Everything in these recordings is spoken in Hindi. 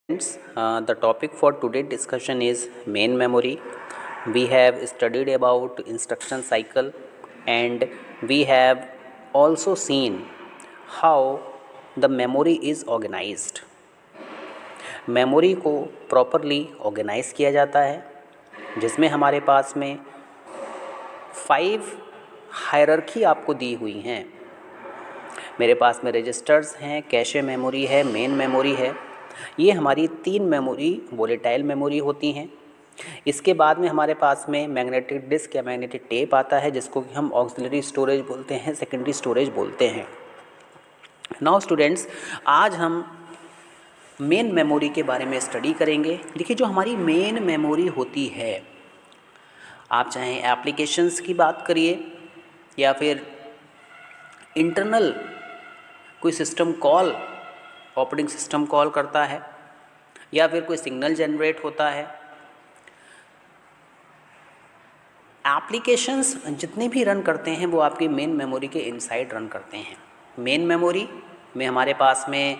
The topic for today's discussion is main memory. We have studied about instruction cycle and we have also seen how the memory is organized. Memory को प्रॉपरली ऑर्गेनाइज किया जाता है जिसमें हमारे पास में 5 हायरार्की आपको दी हुई हैं। मेरे पास में रजिस्टर्स हैं, कैशे मेमोरी है, मेन मेमोरी है। ये हमारी 3 मेमोरी वोलेटाइल मेमोरी होती हैं। इसके बाद में हमारे पास में मैग्नेटिक डिस्क या मैग्नेटिक टेप आता है जिसको कि हम ऑक्सिलरी स्टोरेज बोलते हैं, सेकेंडरी स्टोरेज बोलते हैं। नाउ स्टूडेंट्स, आज हम मेन मेमोरी के बारे में स्टडी करेंगे। देखिए, जो हमारी मेन मेमोरी होती है, आप चाहे एप्लीकेशंस की बात करिए या फिर इंटरनल कोई system call, operating system call करता है या फिर कोई सिग्नल जनरेट होता है, एप्लीकेशंस जितने भी रन करते हैं वो आपकी मेन मेमोरी के इनसाइड रन करते हैं। मेन मेमोरी में हमारे पास में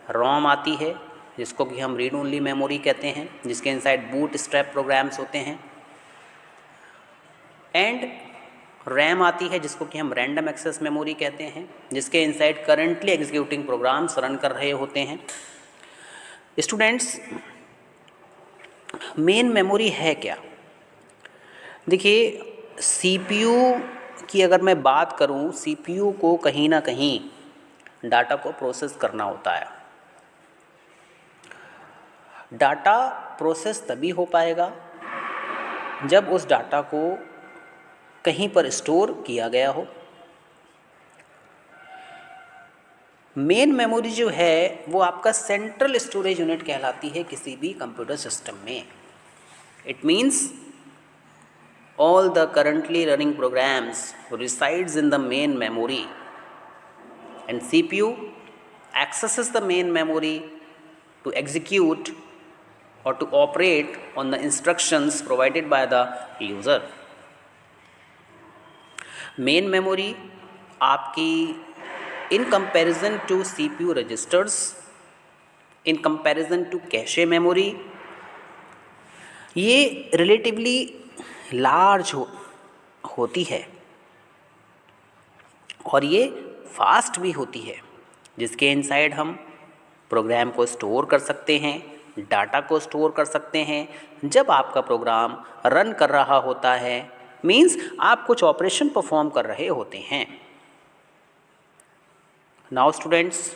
रोम आती है जिसको कि हम रीड ओनली मेमोरी कहते हैं, जिसके इनसाइड बूट स्ट्रैप प्रोग्राम्स होते हैं, एंड रैम आती है जिसको कि हम रैंडम एक्सेस मेमोरी कहते हैं, जिसके inside currently executing programs run कर रहे होते हैं। स्टूडेंट्स, मेन मेमोरी है क्या? देखिए, सीपीयू की अगर मैं बात करूं, सीपीयू को कहीं ना कहीं डाटा को प्रोसेस करना होता है। डाटा प्रोसेस तभी हो पाएगा जब उस डाटा को कहीं पर स्टोर किया गया हो। मेन मेमोरी जो है वो आपका सेंट्रल स्टोरेज यूनिट कहलाती है किसी भी कंप्यूटर सिस्टम में। It means all the currently running programs resides in the main memory and CPU accesses the main memory to execute or to operate on the instructions provided by the user. Main memory आपकी in comparison to CPU registers, in comparison to cache memory, ये relatively लार्ज होती है और ये फास्ट भी होती है, जिसके इनसाइड हम प्रोग्राम को स्टोर कर सकते हैं, डाटा को स्टोर कर सकते हैं। जब आपका प्रोग्राम रन कर रहा होता है, मीन्स आप कुछ ऑपरेशन परफॉर्म कर रहे होते हैं। Now students,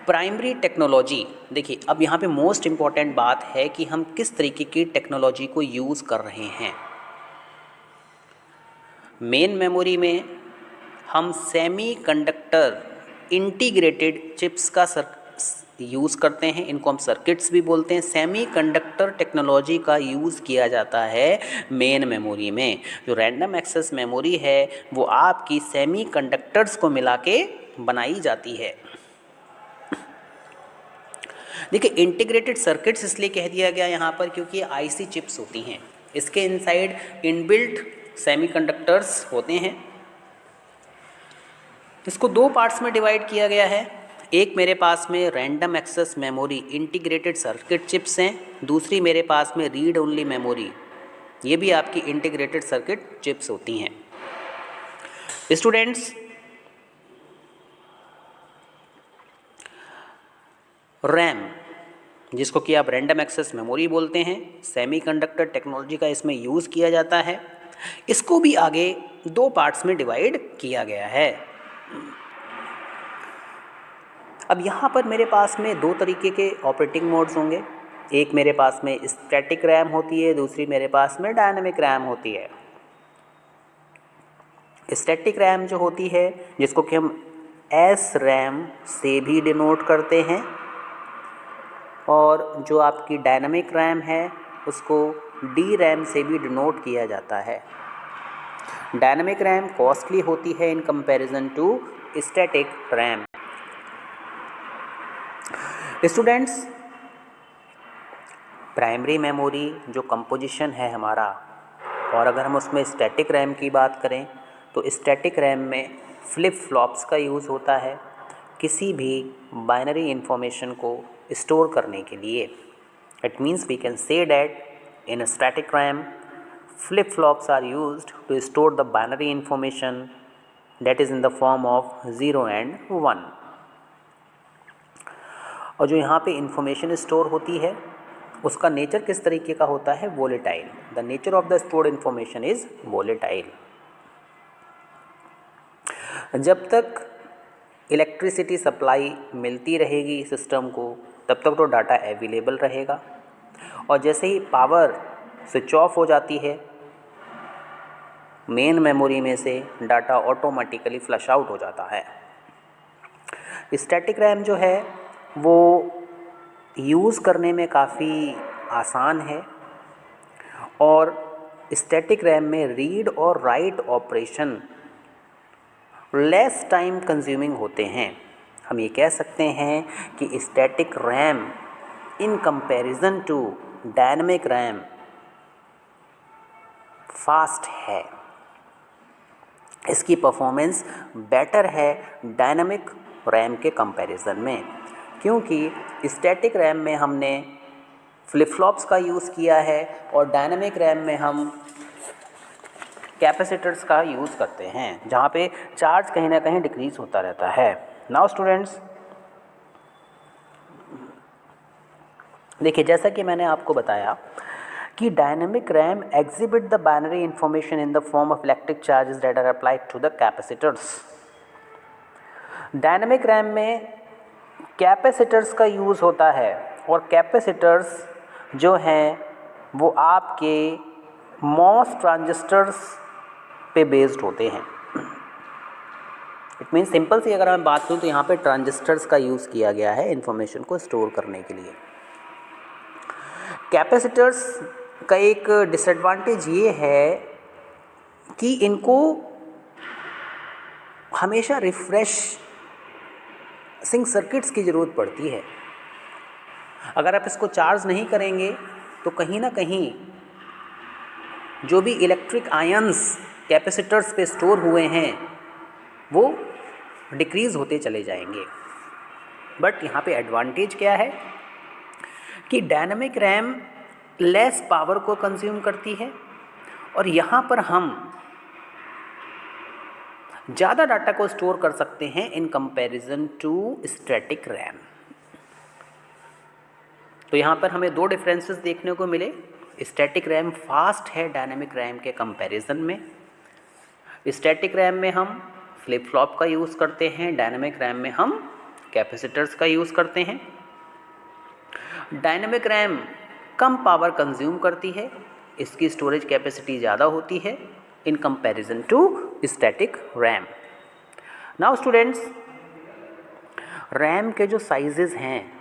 primary technology. देखिए, अब यहाँ पे मोस्ट इम्पॉर्टेंट बात है कि हम किस तरीके की टेक्नोलॉजी को यूज़ कर रहे हैं। मेन मेमोरी में हम सेमीकंडक्टर इंटीग्रेटेड चिप्स का यूज़ करते हैं, इनको हम सर्किट्स भी बोलते हैं। सेमीकंडक्टर टेक्नोलॉजी का यूज़ किया जाता है मेन मेमोरी में। जो रैंडम एक्सेस मेमोरी है वो आपकी सेमीकंडक्टर्स को मिला के बनाई जाती है। देखिए, इंटीग्रेटेड सर्किट्स इसलिए कह दिया गया यहाँ पर क्योंकि ये आईसी चिप्स होती हैं। इसके इनसाइड इनबिल्ट सेमीकंडक्टर्स होते हैं। इसको 2 पार्ट्स में डिवाइड किया गया है। एक मेरे पास में random access memory integrated circuit chips हैं, दूसरी मेरे पास में रीड ओनली मेमोरी, ये भी आपकी इंटीग्रेटेड सर्किट चिप्स होती हैं। स्टूडेंट्स, रैम, जिसको कि आप रैंडम एक्सेस मेमोरी बोलते हैं, सेमीकंडक्टर टेक्नोलॉजी का इसमें यूज़ किया जाता है। इसको भी आगे 2 पार्ट्स में डिवाइड किया गया है। अब यहाँ पर मेरे पास में 2 तरीके के ऑपरेटिंग मोड्स होंगे। एक मेरे पास में स्टैटिक रैम होती है, दूसरी मेरे पास में डायनामिक रैम होती है। स्टैटिक रैम जो होती है, जिसको कि हम एस रैम से भी डिनोट करते हैं, और जो आपकी डायनामिक रैम है उसको डी रैम से भी डिनोट किया जाता है। डायनामिक रैम कॉस्टली होती है in comparison to static RAM. Students, primary memory जो कंपोजिशन है हमारा, और अगर हम उसमें स्टैटिक रैम की बात करें तो स्टैटिक रैम में फ्लिप फ्लॉप्स का यूज़ होता है। किसी भी बाइनरी इंफॉर्मेशन को स्टोर करने के लिए। It means we can say that in static RAM flip flops are used to store the binary information that is in the form of 0 and 1। और जो यहाँ पे इंफॉर्मेशन स्टोर होती है उसका नेचर किस तरीके का होता है? Volatile. The nature of the stored information is volatile. जब तक इलेक्ट्रिसिटी सप्लाई मिलती रहेगी सिस्टम को तब तक तो डाटा अवेलेबल रहेगा, और जैसे ही पावर स्विच ऑफ हो जाती है मेन मेमोरी में से डाटा ऑटोमेटिकली फ्लश आउट हो जाता है। स्टैटिक रैम जो है वो यूज़ करने में काफ़ी आसान है, और स्टैटिक रैम में रीड और write operation less time consuming होते हैं। हम ये कह सकते हैं कि static RAM in comparison to dynamic RAM fast है, इसकी परफॉर्मेंस बेटर है डायनामिक रैम के कंपैरिजन में, क्योंकि स्टैटिक रैम में हमने फ्लिप फ्लॉप्स का यूज़ किया है और डायनामिक रैम में हम कैपेसिटर्स का यूज़ करते हैं, जहाँ पे चार्ज कहीं ना कहीं डिक्रीज होता रहता है। नाउ स्टूडेंट्स, देखिए जैसा कि मैंने आपको बताया कि dynamic RAM exhibit the binary information in the form of electric charges that are applied to the capacitors. Dynamic RAM में कैपेसिटर्स का यूज़ होता है, और कैपेसिटर्स जो हैं वो आपके मॉस ट्रांजिस्टर्स पे बेस्ड होते हैं। इट मीन्स सिंपल सी अगर मैं बात करूँ तो यहाँ पे ट्रांजिस्टर्स का यूज़ किया गया है इंफॉर्मेशन को स्टोर करने के लिए। कैपेसिटर्स का एक डिसएडवांटेज ये है कि इनको हमेशा रिफ्रेशिंग सर्किट्स की ज़रूरत पड़ती है। अगर आप इसको चार्ज नहीं करेंगे तो कहीं ना कहीं जो भी इलेक्ट्रिक आयंस कैपेसिटर्स पे स्टोर हुए हैं वो डिक्रीज़ होते चले जाएंगे। बट यहाँ पे एडवांटेज क्या है कि डायनामिक रैम लेस पावर को कंज्यूम करती है, और यहाँ पर हम ज़्यादा डाटा को स्टोर कर सकते हैं in comparison to static RAM. तो यहाँ पर हमें दो डिफरेंसेस देखने को मिले। स्टैटिक रैम फास्ट है डायनामिक रैम के कंपैरिजन में। स्टैटिक रैम में हम फ्लिप फ्लॉप का यूज़ करते हैं, डायनामिक रैम में हम कैपेसिटर्स का यूज़ करते हैं। डायनामिक रैम कम पावर कंज्यूम करती है, इसकी स्टोरेज कैपेसिटी ज़्यादा होती है in comparison to static RAM. Now students, RAM के जो साइजेस हैं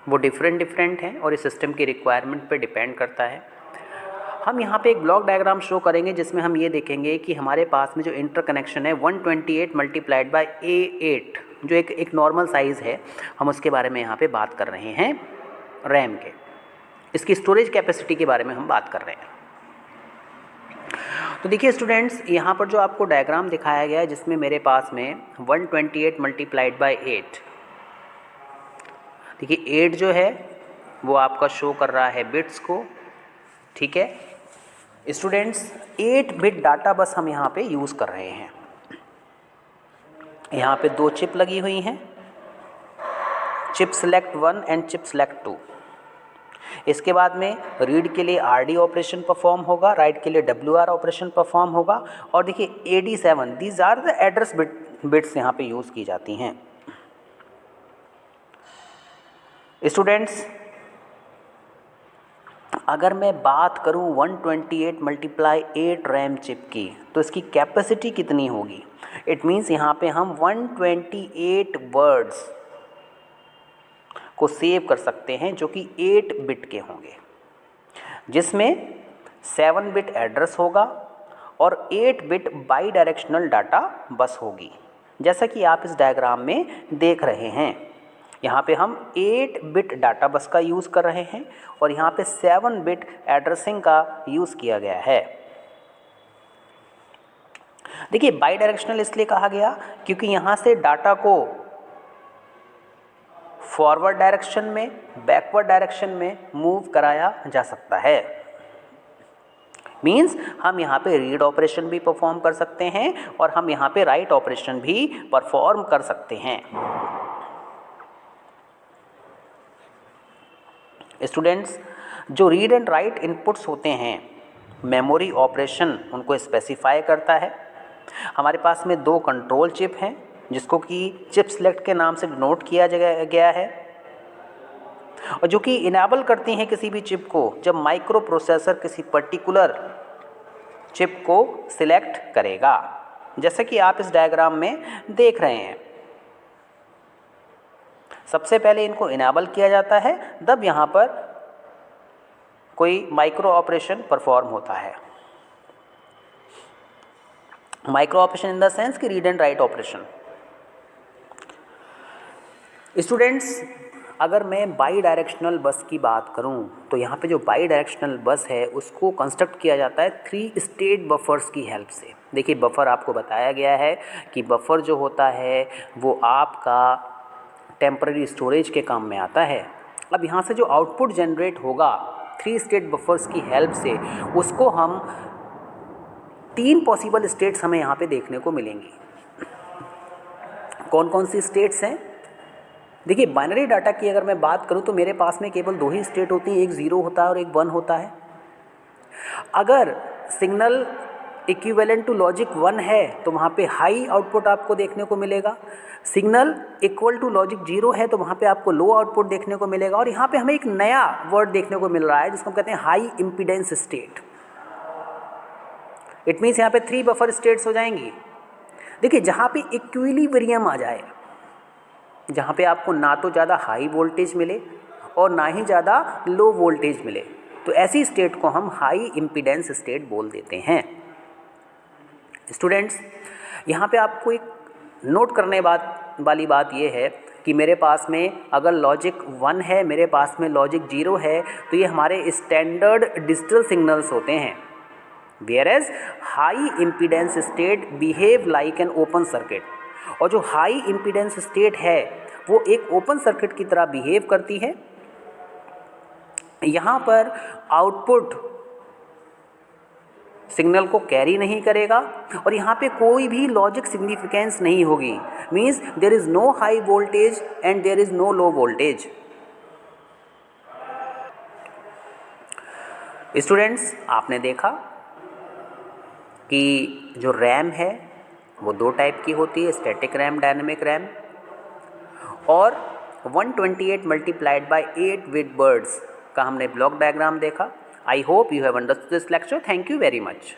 वो डिफरेंट हैं और इस सिस्टम की रिक्वायरमेंट पे डिपेंड करता है। हम यहाँ पे एक ब्लॉक डायग्राम शो करेंगे जिसमें हम ये देखेंगे कि हमारे पास में जो इंटरकनेक्शन है 128 मल्टीप्लाइड बाय A8 जो एक नॉर्मल साइज़ है, हम उसके बारे में यहाँ पे बात कर रहे हैं रैम के। इसकी स्टोरेज कैपेसिटी के बारे में हम बात कर रहे हैं। तो देखिए स्टूडेंट्स, यहाँ पर जो आपको डायग्राम दिखाया गया है जिसमें मेरे पास में 128 मल्टीप्लाइड बाय 8, देखिए 8 जो है वो आपका शो कर रहा है बिट्स को, ठीक है स्टूडेंट्स। 8 बिट डाटा बस हम यहाँ पे यूज़ कर रहे हैं। यहाँ पे 2 चिप लगी हुई हैं, chip select 1 and chip select 2। इसके बाद में रीड के लिए RD ऑपरेशन परफॉर्म होगा, राइट के लिए WR ऑपरेशन परफॉर्म होगा, और देखिए AD7 these are the address bits यहाँ पे यूज़ की जाती हैं। स्टूडेंट्स, अगर मैं बात करूं 128 मल्टीप्लाई 8 रैम चिप की तो इसकी कैपेसिटी कितनी होगी? इट मीन्स यहाँ पे हम 128 वर्ड्स को सेव कर सकते हैं जो कि 8 बिट के होंगे, जिसमें 7 बिट एड्रेस होगा और 8 बिट बाई डायरेक्शनल डाटा बस होगी, जैसा कि आप इस डायग्राम में देख रहे हैं। यहाँ पे हम 8 बिट डाटा बस का यूज़ कर रहे हैं और यहाँ पे 7 बिट एड्रेसिंग का यूज़ किया गया है। देखिए बाई डायरेक्शनल इसलिए कहा गया क्योंकि यहाँ से डाटा को फॉरवर्ड डायरेक्शन में, बैकवर्ड डायरेक्शन में मूव कराया जा सकता है। मीन्स हम यहाँ पे रीड ऑपरेशन भी परफॉर्म कर सकते हैं और हम यहाँ पे राइट ऑपरेशन भी परफॉर्म कर सकते हैं। स्टूडेंट्स, जो रीड एंड राइट इनपुट्स होते हैं, मेमोरी ऑपरेशन उनको स्पेसिफाई करता है। हमारे पास में 2 कंट्रोल चिप हैं जिसको कि चिप सेलेक्ट के नाम से डिनोट किया गया है और जो कि इनेबल करती हैं किसी भी चिप को जब माइक्रो प्रोसेसर किसी पर्टिकुलर चिप को सिलेक्ट करेगा, जैसे कि आप इस डायग्राम में देख रहे हैं। सबसे पहले इनको इनेबल किया जाता है, तब यहाँ पर कोई माइक्रो ऑपरेशन परफॉर्म होता है। Micro operation in the sense कि read and write operation. Students, अगर मैं बाई डायरेक्शनल बस की बात करूं तो यहाँ पे जो बाई डायरेक्शनल बस है उसको कंस्ट्रक्ट किया जाता है 3 स्टेट बफर्स की हेल्प से। देखिए बफर आपको बताया गया है कि बफर जो होता है वो आपका टेम्पररी स्टोरेज के काम में आता है। अब यहाँ से जो आउटपुट जनरेट होगा 3 स्टेट बफर्स की हेल्प से, उसको हम 3 पॉसिबल स्टेट्स हमें यहाँ पे देखने को मिलेंगी। कौन कौन सी स्टेट्स हैं? देखिए बाइनरी डाटा की अगर मैं बात करूं तो मेरे पास में केवल 2 ही स्टेट होती हैं, एक 0 होता है और एक 1 होता है। अगर सिग्नल इक्विवेलेंट टू लॉजिक 1 है तो वहाँ पे हाई आउटपुट आपको देखने को मिलेगा। सिग्नल इक्वल टू लॉजिक 0 है तो वहाँ पे आपको लो आउटपुट देखने को मिलेगा। और यहाँ पे हमें एक नया वर्ड देखने को मिल रहा है जिसको हम कहते हैं high impedance state. It means यहाँ पे 3 बफर स्टेट्स हो जाएंगी। देखिए जहाँ पे इक्विलिब्रियम आ जाए, जहाँ पे आपको ना तो ज़्यादा हाई वोल्टेज मिले और ना ही ज़्यादा लो वोल्टेज मिले, तो ऐसी स्टेट को हम हाई इम्पीडेंस स्टेट बोल देते हैं। स्टूडेंट्स, यहाँ पे आपको एक नोट करने वाली बात ये है कि मेरे पास में अगर लॉजिक 1 है, मेरे पास में लॉजिक 0 है, तो ये हमारे स्टैंडर्ड डिजिटल सिग्नल्स होते हैं। Whereas high impedance state behave like an open circuit, और जो हाई इम्पीडेंस स्टेट है वो एक ओपन सर्किट की तरह बिहेव करती है। यहाँ पर आउटपुट सिग्नल को कैरी नहीं करेगा और यहाँ पे कोई भी लॉजिक सिग्निफिकेंस नहीं होगी। Means there is no high voltage and there is no low voltage. Students, आपने देखा कि जो रैम है वो 2 टाइप की होती है, स्टैटिक रैम, डायनेमिक रैम। और 128 मल्टीप्लाइड बाय 8 विद वर्ड्स का हमने ब्लॉक डायग्राम देखा। I hope you have understood this lecture. Thank you very much.